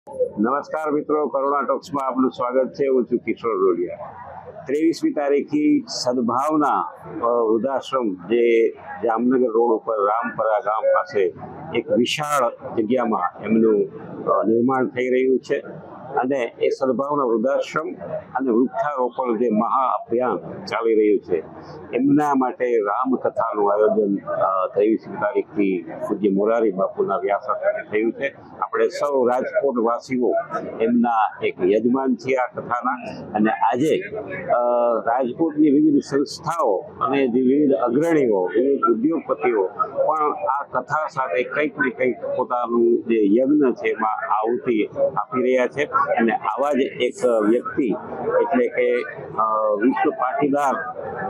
નમસ્કાર મિત્રો, કરુણા ટોક્સમાં આપનું સ્વાગત છે. હું છું કિશોર રોડિયા. 23મી તારીખથી સદભાવના વૃદ્ધાશ્રમ જે જામનગર રોડ ઉપર રામપરા ગામ પાસે એક વિશાળ જગ્યામાં એમનું નિર્માણ થઈ રહ્યું છે અને એ સદભાવના વૃદ્ધાશ્રમ અને વૃક્ષારોપણ જે મહા અભિયાન ચાલી રહ્યું છે એમના માટે રામકથાનું આયોજન 23મી તારીખથી પૂજ્ય મોરારી બાપુના વ્યાસસ્થાને થયું છે. આપણે સૌ રાજકોટ વાસીઓ એમના એક યજમાન છીએ આ કથાના, અને આજે રાજકોટની વિવિધ સંસ્થાઓ અને જે વિવિધ અગ્રણીઓ, વિવિધ ઉદ્યોગપતિઓ પણ આ કથા સાથે કંઈક ને કંઈક પોતાનું જે યજ્ઞ છે એમાં આહુતિ આપી રહ્યા છે. અને આવા જ એક વ્યક્તિ એટલે કે વિશ્વ પાટીદાર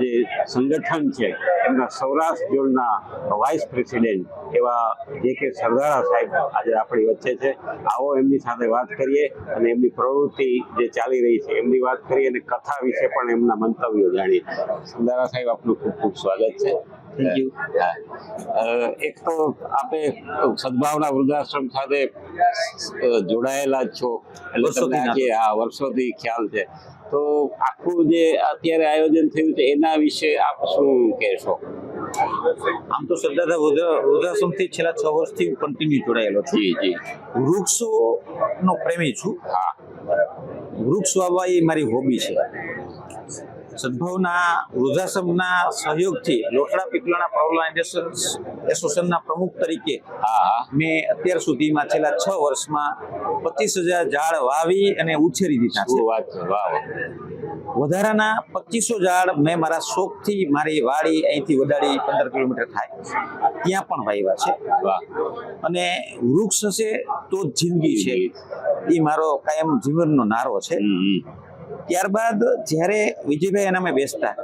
જે સંગઠન છે એમના સૌરાષ્ટ્ર ઝોનના વાઇસ પ્રેસિડેન્ટ એવા જે.કે. સરદારા સાહેબ આજે આપણી વચ્ચે છે. આવો એમની સાથે વાત કરીએ અને એમની પ્રવૃત્તિ જે ચાલી રહી છે એમની વાત કરીએ અને કથા વિશે પણ એમના મંતવ્યો જાણીએ. સરદારા સાહેબ, આપનું ખૂબ ખૂબ સ્વાગત છે. Thank you. એક તો આપે સદભાવના વૃદ્ધાશ્રમ સાથે જોડાયેલા જ છો એટલે તમને આજે આ વર્ષોથી ખ્યાલ છે, તો આખું જે અત્યારે આયોજન થયું છે એના વિશે આપ શું કહેશો? આમ તો સરદાર વૃદ્ધાશ્રમ થી છેલ્લા 6 વર્ષથી કન્ટિન્યુ જોડાયેલો છું. જી. વૃક્ષો નો પ્રેમી છું. હા, વૃક્ષ વાવવા એ મારી હોબી છે. સદભાવના વૃદ્ધાશ્રમના સહયોગથી લોટડા પીપળાના પાવલા એસોસિએશનના પ્રમુખ તરીકે મેં અત્યાર સુધીમાં છેલ્લા 6 વર્ષમાં 25,000 ઝાડ વાવી અને ઉછેરી દીધા છે. વાત છે. વાહ. વધારાના 2500 ઝાડ મેં મારા શોખથી મારી વાડી અહીંથી વડાડી 15 કિલોમીટર થાય ત્યાં પણ વાવ્યા છે. વાહ. અને વૃક્ષ હશે તો જ જિંદગી છે, એ મારો કાયમ જીવનનો નારો છે. ત્યારબાદ જ્યારે વિજયભાઈ એના મેં બેસતા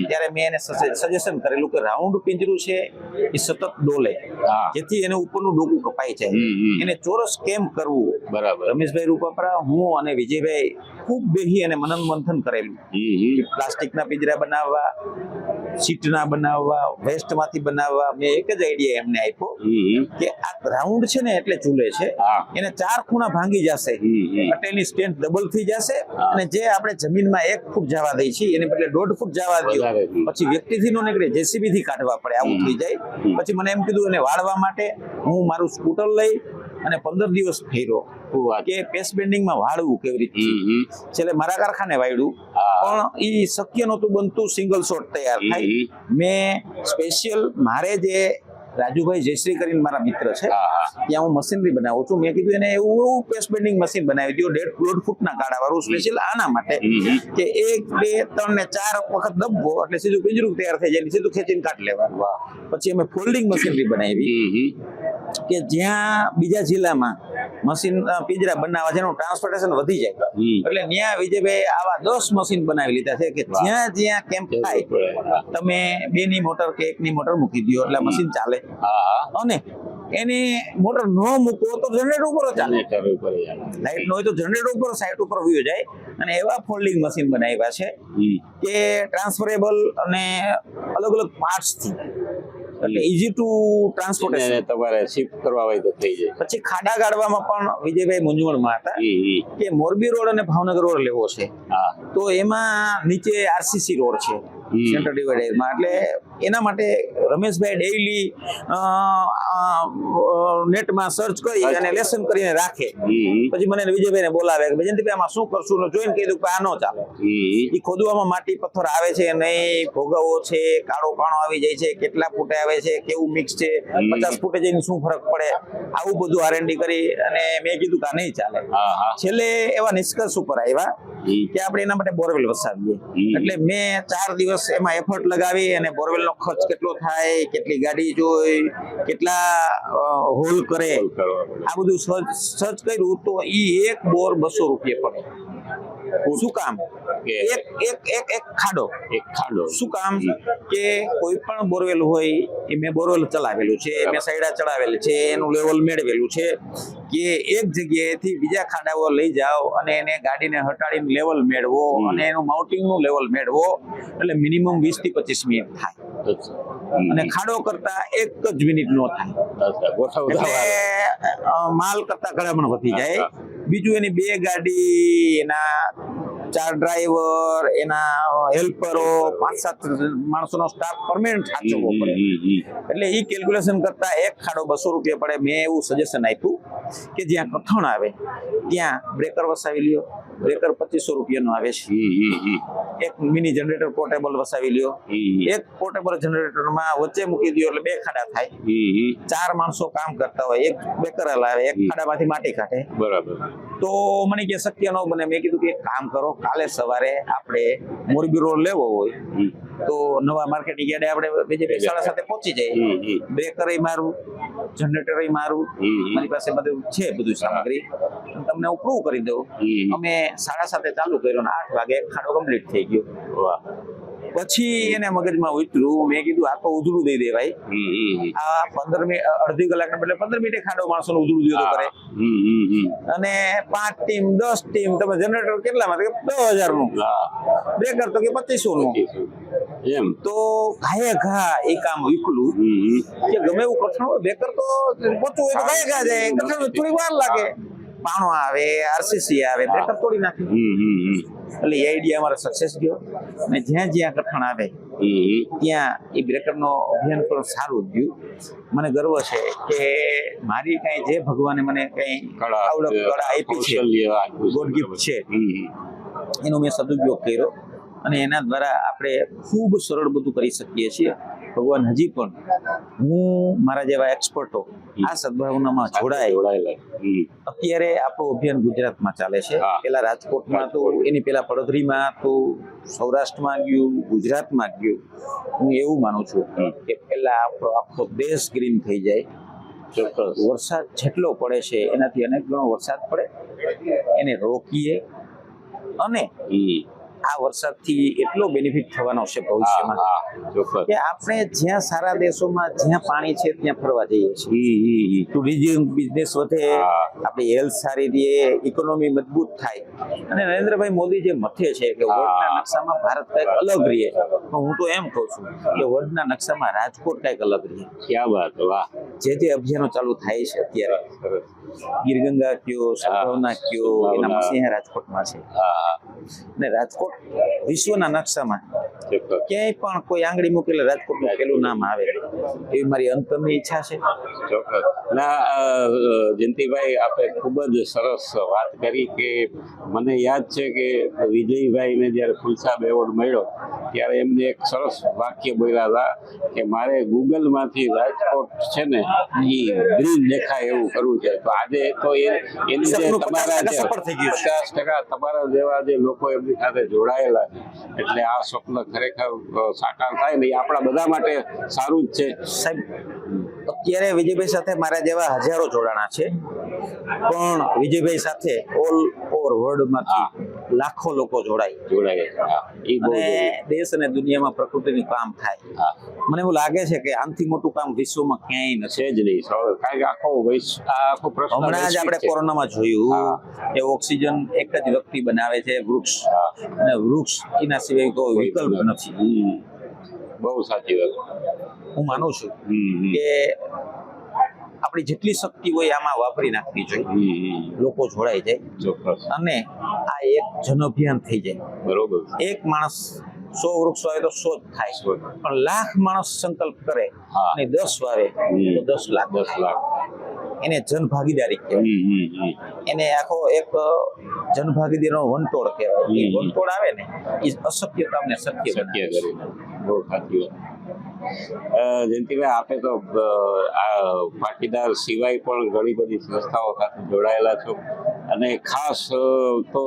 ત્યારે મેં એને સજેશન કરેલું કે રાઉન્ડ પિંજરું છે એ સતત ડોલે, જેથી એને ઉપરનું ડોકું કપાઈ જાય. એને ચોરસ કેમ કરવું? બરાબર. રમેશભાઈ રૂપાપરા, હું અને વિજયભાઈ ખૂબ બેહી અને મનન મંથન કરેલું. પ્લાસ્ટિકના પિંજરા બનાવવા, સીટના બનાવવા, વેસ્ટમાંથી બનાવવા. મેં એક જ આઈડિયા એમને આપ્યો કે આ રાઉન્ડ છે ને એટલે ઝૂલે છે, એને 4 ખૂણા ભાંગી જશે એટલે એની સ્ટ્રેન્થ ડબલ થઈ જશે. અને જે આપણે જમીનમાં 1 ફૂટ જવા દઈએ છીએ એને બદલે 1.5 ફૂટ જવા દો, પછી વ્યક્તિથી નો નીકળે, જેસીબી થી કાઢવા પડે, આવું થઈ જાય. પછી મને એમ કીધું એને વાળવા માટે હું મારું સ્કૂટર લઈ અને 15 દિવસ ફેર્યો કે પેસ બેન્ડિંગમાં વાળવું કેવી રીતે. છેલ્લે મારા કારખાને વાળ્યું પણ એ શક્ય નહોતું બનતું, સિંગલ શોટ તૈયાર થાય. મેં સ્પેશિયલ મારે જે રાજુભાઈ જયશ્રી કરીને મારા મિત્ર છે ત્યાં હું મશીનરી બનાવું છું. મેં કીધું એને એવું પેસ બેન્ડિંગ મશીન બનાવી દો 1.5 ફૂટના ગાળા વાળું, સ્પેશિયલ આના માટે કે 1, 2, 3 ને 4 વખત દબવો એટલે સીધું પિંજરું તૈયાર થઈ જાય, સીધું ખેંચીને કાઢ લેવાનું. પછી અમે ફોલ્ડિંગ મશીનરી બનાવી કે જ્યાં બીજા જિલ્લામાં મશીન પિંજરા બનાવવા જેનું ટ્રાન્સપોર્ટેશન વધી જાય એટલે ત્યાં વિજયભાઈ આવા 10 મશીન બનાવી લીધા છે કે જ્યાં જ્યાં કેમ્પ થાય તમે 2 ની મોટર કે 1 ની મોટર મૂકી દો એટલે મશીન ચાલે. અને એને મોટર ન મૂકો તો જનરેટર ઉપર ચાલે, લાઈટ ન હોય તો જનરેટર ઉપર સાઈટ ઉપર વયો જાય. અને એવા ફોલ્ડિંગ મશીન બનાવ્યા છે કે ટ્રાન્સફરેબલ અને અલગ અલગ પાર્ટ્સ થી એટલે ઈઝી ટુ ટ્રાન્સપોર્ટેશન, તમારે શિફ્ટ કરવા હોય તો થઈ જાય. પછી ખાડા ગાળવામાં પણ વિજયભાઈ મૂંઝવણમાં હતા કે મોરબી રોડ અને ભાવનગર રોડ લેવો છે તો એમાં નીચે આરસીસી રોડ છે સેન્ટર ડિવાઈડરમાં, એટલે એના માટે રમેશભાઈ ડેઈલી નેટમાં સર્ચ કરી અને લેસન કરીને રાખે. પછી મને વિજયભાઈને બોલાવે કે જયંતિભાઈ આમાં શું કરશું, જોઈને કીધું કે આ ન ચાલે. એ ખોદવામાં માટી પથ્થર આવે છે નહીં, ભોગાવો છે, કાળો પાણો આવી જાય છે, કેટલા ફૂટે આવે છે, કેવું મિક્સ છે, 50 ફૂટે જઈને શું ફરક પડે, આવું બધું આરએનડી કરી અને મેં કીધું કે આ નહીં ચાલે. છેલ્લે એવા નિષ્કર્ષ ઉપર આવ્યા કે આપણે એના માટે બોરવેલ વસાવીએ. એટલે મેં 4 દિવસ એમાં એફર્ટ લગાવી અને બોરવેલ નો ખર્ચ કેટલો થાય, કેટલી ગાડી જોઈ, કેટલા હોલ કરે, આ બધું સર્ચ કર્યું તો ઈ એક બોર 200 રૂપિયા પડે. શું કામ? એક ખાડો. શું કામ? કે કોઈ પણ બોરવેલ હોય એ મેં બોરવેલ ચલાવેલું છે, મેં સાઈડા ચડાવેલી છે, એનું લેવલ મેળવેલું છે કે એક જગ્યાએથી બીજા ખાડાઓ લઈ જાઓ અને એને ગાડીને હટાડીને લેવલ મેળવો અને એનું માઉન્ટિંગ નું લેવલ મેળવો એટલે મિનિમમ 20 થી 25 મિનિટ થાય. અને ખાડો કરતા 1 જ મિનિટ નો થાય એટલે માલ કરતા ઘણા પણ વધી જાય. બીજું એની 2 ગાડી, એના 4 ડ્રાઈવર, એના હેલ્પરો, 5-7 માણસોનો સ્ટાફ પરમેનન્ટ સાચવવો પડે. એટલે ઈ કેલ્ક્યુલેશન કરતા એક ખાડો 200 રૂપિયા પડે. મેં એવું સજેશન આપ્યું કે જ્યાં કઠણ આવે ત્યાં બ્રેકર વસાવી લ્યો. બ્રેકર 2500 રૂપિયાનું આવે છે. એક મિની જનરેટર પોર્ટેબલ વસાવી લ્યો. એક પોર્ટેબલ જનરેટરમાં વચ્ચે મૂકી દો એટલે 2 ખાડા થાય. 4 માણસો કામ કરતા હોય, એક બ્રેકર હલાવે, એક ખાડામાંથી માટી કાઢે. બરાબર. તો મને કે શક્ય ન બને. મેં કીધું કે એક કામ કરો, કાલે સવારે આપણે મોરબી રોડ લેવો હોય તો નવા માર્કેટિંગ યાર્ડે આપણે બીજે 7:30 પહોંચી જાય. બ્રેકર મારું, જનરેટર મારું, મારી પાસે બધું સામગ્રી તમને હું પ્રૂવ કરી દઉં. અમે 7:30 ચાલુ કર્યો ને 8 વાગે ખાડો કમ્પ્લીટ થઈ ગયો. વાહ. પછી એને મગજમાં ઉતર્યું, મેં કીધું આ તો ઉધડું દઈ દેવાય. આ 15 મિનિટ, અડધી કલાકને બદલે 15 મિનિટે ખાડો માણસોને ઉધડું દો તો કરે. અને 5 ટીમ 10 ટીમ, તમે જનરેટર કેટલામાં? 10,000 નું. બ્રેકર તો કે 2500 નું. એમ તો ઘાયે ઘા એ કામ વિકલું કે ગમે એવું કઠણ હોય, બ્રેકર તો પહોંચવું હોય તો ઘાયે ઘા જાય. કઠણ થોડી વાર લાગે, પાણો આવે, આરસીસી આવે, બ્રેકર તોડી નાખે. એટલે એ આઈડિયા અમારો સક્સેસ ગયો. અને જ્યાં જ્યાં કઠણ આવે ત્યાં એ બ્રેકરનો અભિયાન પણ સારું ગયું. મને ગર્વ છે કે મારી કઈ જે ભગવાને મને કઈ આવડત કળા આપી છે, ગોડ ગિફ્ટ છે, એનો મેં સદુપયોગ કર્યો. અને એના દ્વારા આપણે ખૂબ સરળ બધું કરી શકીએ છીએ. ભગવાન હજી પણ હું મારા જેવા એક્સપર્ટો આ સદભાવનામાં જોડાયેલા. અત્યારે આપણું અભિયાન ગુજરાતમાં ચાલે છે. પેલા રાજકોટમાં તો, એની પેલા પડધરીમાં તો, સૌરાષ્ટ્રમાં ગયું, ગુજરાતમાં ગયું. હું એવું માનું છું કે પેલા આપણો આખો દેશ ગ્રીન થઈ જાય. વરસાદ જેટલો પડે છે એનાથી અનેક ગણો વરસાદ પડે, એને રોકીએ. અને આ વરસાદથી એટલો બેનિફિટ થવાનો છે ભવિષ્યમાં કે આપણે જ્યાં સારા દેશોમાં જ્યાં પાણી છે ત્યાં ફરવા જઈએ છીએ. ટુરિઝમ બિઝનેસ વધે, આપણી હેલ્થ સારી રહે, ઇકોનોમી મજબૂત થાય. અને નરેન્દ્રભાઈ મોદી જે મથે છે કે વર્લ્ડના નકશામાં ભારત કંઈક અલગ રહે, તો હું તો એમ કહું છું કે વર્લ્ડના નકશામાં રાજકોટ કંઈક અલગ રહે. ક્યાં વાત. વાહ. જે અભિયાનો ચાલુ થાય છે અત્યારે, ગીરગંગા કયો, સદભાવના કયો, એના પછી રાજકોટમાં છે. ને રાજકોટ વિશ્વના નકશામાં ક્યાંય પણ કોઈ આંગળી મૂકેલે રાજકોટનું પેલું નામ આવે, એવી મારી અંતરની ઈચ્છા છે. ચોક્કસ. ના, જયંતિભાઈ, આપણે ખૂબ જ સરસ વાત કરી. કે મને યાદ છે કે વિજયભાઈને જ્યારે ફૂલસાબ એવોર્ડ મળ્યો ત્યારે એમને એક સરસ વાક્ય બોલ્યા હતા કે મારે ગૂગલમાંથી રાજકોટ છે ને એ ગ્રીન દેખાય એવું કરવું છે. તો આજે તો એની જે તમારા 50% તમારા જેવા જે લોકો એમની સાથે જોડાયેલા છે, એટલે આ સ્વપ્ન ખરેખર સાકાર થાય ને એ આપણા બધા માટે સારું જ છે. સાહેબ, અત્યારે વિજયભાઈ સાથે મારા જેવા હજારો જોડાણા છે, પણ વિજયભાઈ સાથે ઓલ ઓવર વર્લ્ડમાંથી લાખો લોકો જોડાય. અને દેશ અને દુનિયામાં પ્રકૃતિનું કામ થાય. મને એવું લાગે છે કે આમથી મોટું કામ વિશ્વમાં ક્યાંય નથી જ નહીં. કારણ કે આખો પ્રશ્ન હમણાં જ આપણે કોરોનામાં જોયું કે ઓક્સિજન એક જ વ્યક્તિ બનાવે છે, વૃક્ષ. અને વૃક્ષ એના સિવાય કોઈ વિકલ્પ નથી. બહુ સાચી વાત. હું માનું છું કે આપણી જેટલી શક્તિ હોય આમાં વાપરી નાખવી જોઈએ. લોકો જોડાઈ જાય અને આ એક જન અભિયાન થઈ જાય. બરોબર. એક માણસ 100 વૃક્ષ વાવે તો 100 જ થાય, પણ લાખ માણસ સંકલ્પ કરે અને 10 વાવે તો 10 લાખ. એને જન ભાગીદારી કહેવાય. એને આખો એક જન ભાગીદારીનો વંટોળ કહેવાય. એ વંટોળ આવે ને એ અશક્ય કામને શક્ય બનાવે. બહુ સાચી વાત. જયંતિભાઈ, આપે તો આ પાટીદાર સિવાય પણ ઘણી બધી સંસ્થાઓ સાથે જોડાયેલા છો. અને ખાસ તો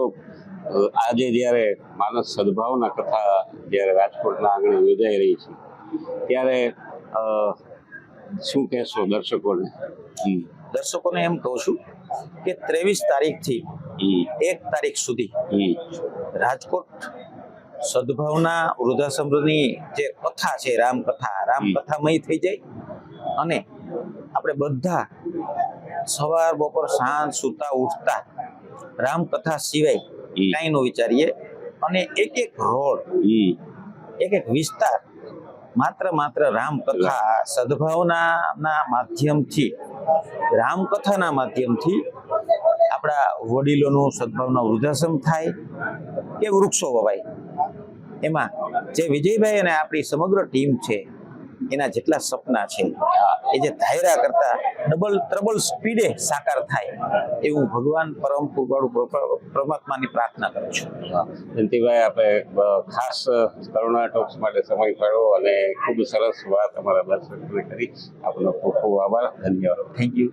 આજે જ્યારે માનસ સદભાવના કથા જ્યારે રાજકોટના આંગણે યોજાઈ રહી છે ત્યારે શું કહેશો દર્શકોને? દર્શકોને એમ કહું છું કે 23 તારીખથી 1 તારીખ સુધી રાજકોટ સદભાવના વૃદ્ધાશ્રમની જે કથા છે, રામકથામય થઈ જાય. અને આપણે બધા સવાર બપોર સાંજ સુતા ઉઠતા રામકથા સિવાય કાંઈ ન વિચારીએ. અને એક રોડ, એક વિસ્તાર માત્ર રામકથા, સદભાવનાના માધ્યમથી, રામકથાના માધ્યમથી આપણા વડીલોનું સદભાવના વૃદ્ધાશ્રમ થાય કે વૃક્ષો વવાય, એમાં જે વિજયભાઈ અને આપણી સમગ્ર ટીમ છે એના જેટલા સપના છે એ જે ધાયરા કરતા ડબલ ટ્રબલ સ્પીડે સાકાર થાય એવું ભગવાન પરમ કૃપાળુ પરમાત્માની પ્રાર્થના કરું છું. જયંતિભાઈ, આપણે ખાસ કરુણા ટોક્સ માટે સમય કાઢ્યો અને ખૂબ સરસ વાત અમારા દર્શકોને કરી. આપનો ખૂબ ખૂબ આભાર. ધન્યવાદ. Thank you.